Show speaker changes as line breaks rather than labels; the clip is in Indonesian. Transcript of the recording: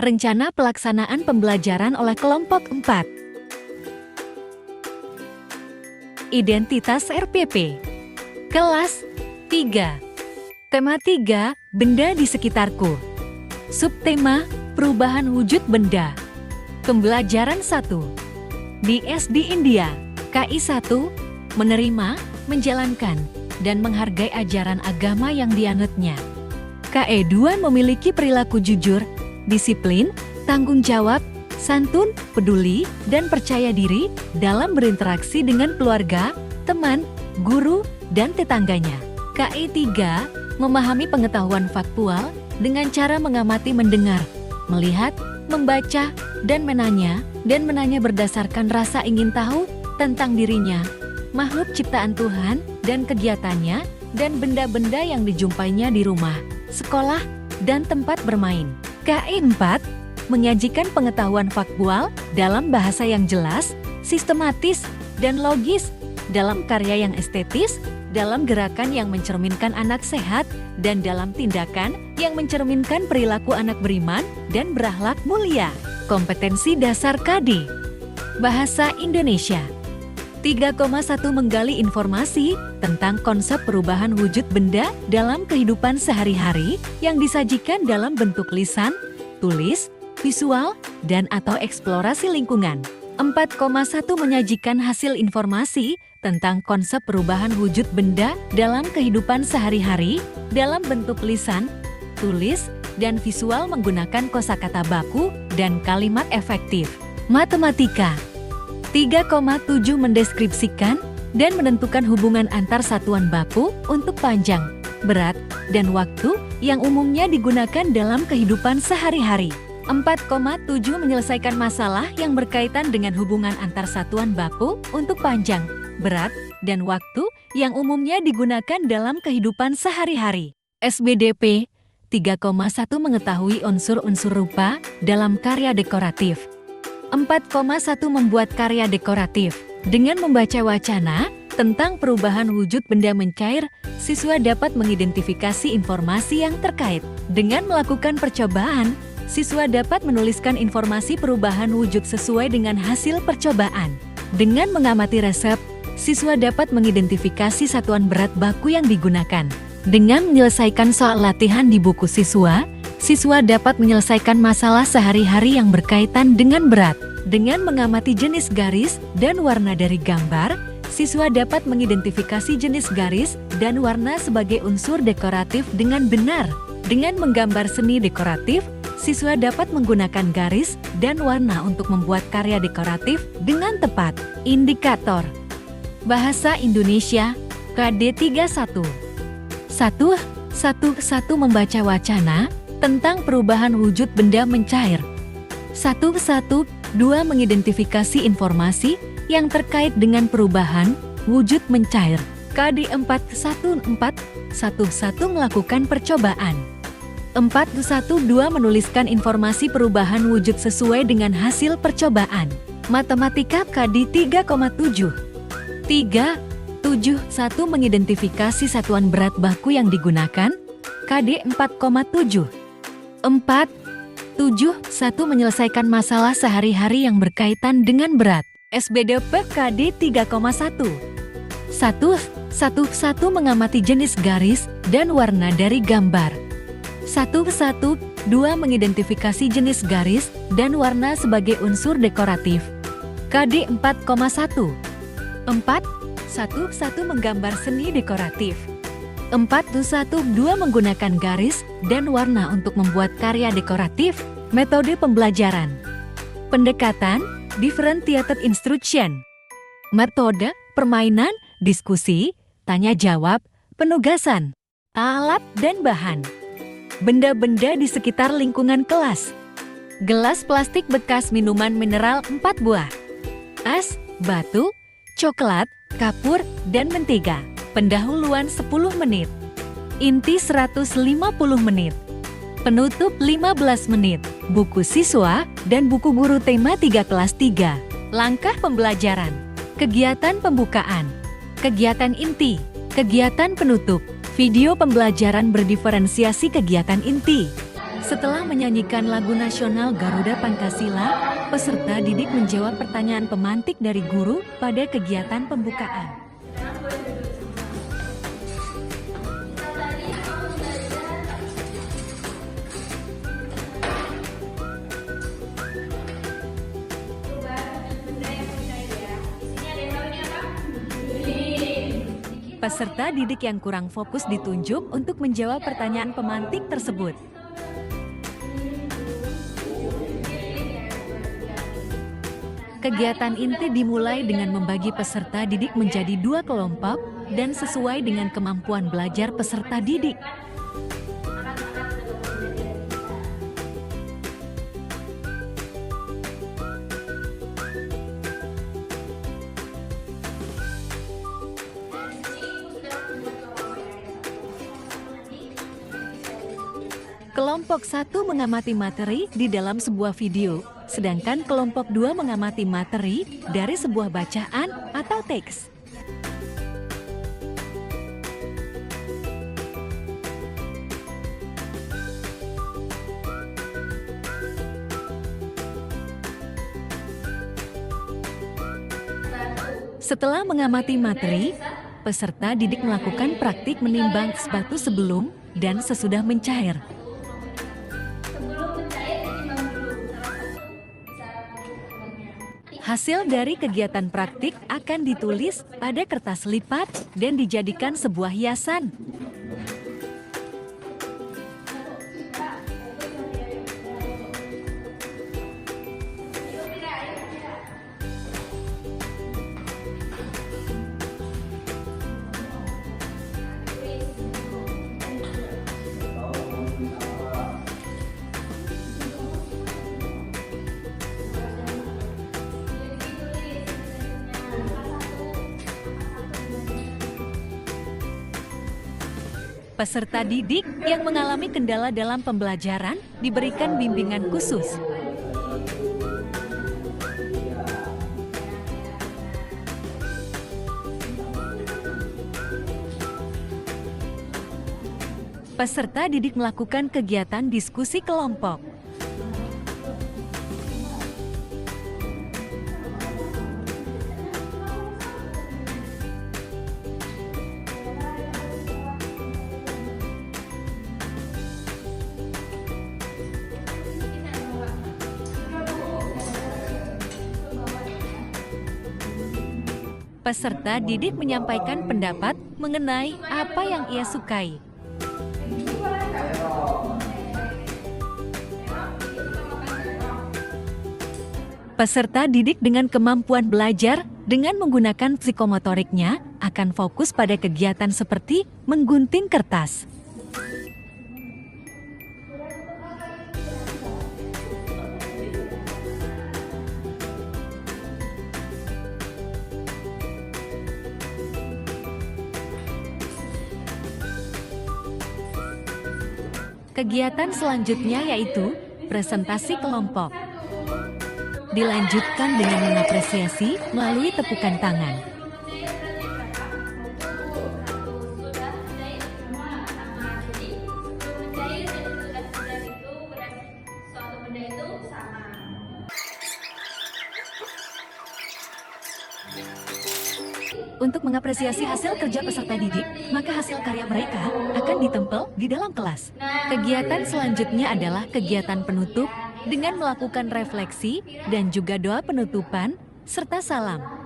Rencana pelaksanaan pembelajaran oleh kelompok 4. Identitas RPP. Kelas 3. Tema 3, benda di sekitarku. Subtema, perubahan wujud benda. Pembelajaran 1. Di SD India, KI 1, menerima, menjalankan, dan menghargai ajaran agama yang dianutnya. KE 2 memiliki perilaku jujur, disiplin, tanggung jawab, santun, peduli, dan percaya diri dalam berinteraksi dengan keluarga, teman, guru, dan tetangganya. KE 3 memahami pengetahuan faktual dengan cara mengamati mendengar, melihat, membaca, dan menanya berdasarkan rasa ingin tahu tentang dirinya, makhluk ciptaan Tuhan, dan kegiatannya, dan benda-benda yang dijumpainya di rumah, sekolah, dan tempat bermain. KE 4 menyajikan pengetahuan faktual dalam bahasa yang jelas, sistematis, dan logis, dalam karya yang estetis, dalam gerakan yang mencerminkan anak sehat, dan dalam tindakan yang mencerminkan perilaku anak beriman dan berakhlak mulia. Kompetensi dasar KD. Bahasa Indonesia. 3,1 menggali informasi tentang konsep perubahan wujud benda dalam kehidupan sehari-hari yang disajikan dalam bentuk lisan, tulis, visual, dan atau eksplorasi lingkungan. 4,1 menyajikan hasil informasi tentang konsep perubahan wujud benda dalam kehidupan sehari-hari dalam bentuk lisan, tulis, dan visual menggunakan kosakata baku dan kalimat efektif. Matematika. 3,7 mendeskripsikan dan menentukan hubungan antar satuan baku untuk panjang, berat, dan waktu yang umumnya digunakan dalam kehidupan sehari-hari. 4,7 menyelesaikan masalah yang berkaitan dengan hubungan antar satuan baku untuk panjang, berat, dan waktu yang umumnya digunakan dalam kehidupan sehari-hari. SBDP 3,1 mengetahui unsur-unsur rupa dalam karya dekoratif. 4,1 membuat karya dekoratif. Dengan membaca wacana tentang perubahan wujud benda mencair, siswa dapat mengidentifikasi informasi yang terkait. Dengan melakukan percobaan, siswa dapat menuliskan informasi perubahan wujud sesuai dengan hasil percobaan. Dengan mengamati resep, siswa dapat mengidentifikasi satuan berat baku yang digunakan. Dengan menyelesaikan soal latihan di buku siswa dapat menyelesaikan masalah sehari-hari yang berkaitan dengan berat. Dengan mengamati jenis garis dan warna dari gambar, siswa dapat mengidentifikasi jenis garis dan warna sebagai unsur dekoratif dengan benar. Dengan menggambar seni dekoratif, siswa dapat menggunakan garis dan warna untuk membuat karya dekoratif dengan tepat. Indikator. Bahasa Indonesia, KD 31. 1. Membaca wacana tentang perubahan wujud benda mencair. 1. 2. Mengidentifikasi informasi yang terkait dengan perubahan wujud mencair. KD 414. 1. Melakukan percobaan. 4.1.2 menuliskan informasi perubahan wujud sesuai dengan hasil percobaan. Matematika KD 3,7. 3.7.1 mengidentifikasi satuan berat baku yang digunakan. KD 4,7. 4.7.1 menyelesaikan masalah sehari-hari yang berkaitan dengan berat. SBDP KD 3,1. 1.1.1 mengamati jenis garis dan warna dari gambar. 1.1.2 mengidentifikasi jenis garis dan warna sebagai unsur dekoratif. KD 4,1. 4.1.1 menggambar seni dekoratif. 4.1.2 menggunakan garis dan warna untuk membuat karya dekoratif. Metode pembelajaran. Pendekatan, differentiated instruction. Metode, permainan, diskusi, tanya jawab, penugasan. Alat dan bahan. Benda-benda di sekitar lingkungan kelas. Gelas plastik bekas minuman mineral 4 buah. Es, batu, coklat, kapur, dan mentega. Pendahuluan 10 menit. Inti 150 menit. Penutup 15 menit. Buku siswa dan buku guru tema 3 kelas 3. Langkah pembelajaran. Kegiatan pembukaan. Kegiatan inti. Kegiatan penutup. Video pembelajaran berdiferensiasi kegiatan inti. Setelah menyanyikan lagu nasional Garuda Pancasila, peserta didik menjawab pertanyaan pemantik dari guru pada kegiatan pembukaan. Peserta didik yang kurang fokus ditunjuk untuk menjawab pertanyaan pemantik tersebut. Kegiatan inti dimulai dengan membagi peserta didik menjadi 2 kelompok dan sesuai dengan kemampuan belajar peserta didik. Kelompok 1 mengamati materi di dalam sebuah video, sedangkan kelompok 2 mengamati materi dari sebuah bacaan atau teks. Setelah mengamati materi, peserta didik melakukan praktik menimbang batu sebelum dan sesudah mencair. Hasil dari kegiatan praktik akan ditulis pada kertas lipat dan dijadikan sebuah hiasan. Peserta didik yang mengalami kendala dalam pembelajaran diberikan bimbingan khusus. Peserta didik melakukan kegiatan diskusi kelompok. Peserta didik menyampaikan pendapat mengenai apa yang ia sukai. Peserta didik dengan kemampuan belajar dengan menggunakan psikomotoriknya akan fokus pada kegiatan seperti menggunting kertas. Kegiatan selanjutnya yaitu presentasi kelompok. Dilanjutkan dengan mengapresiasi melalui tepukan tangan. Untuk mengapresiasi hasil kerja peserta didik, maka hasil karya mereka akan ditempel di dalam kelas. Kegiatan selanjutnya adalah kegiatan penutup dengan melakukan refleksi dan juga doa penutupan serta salam.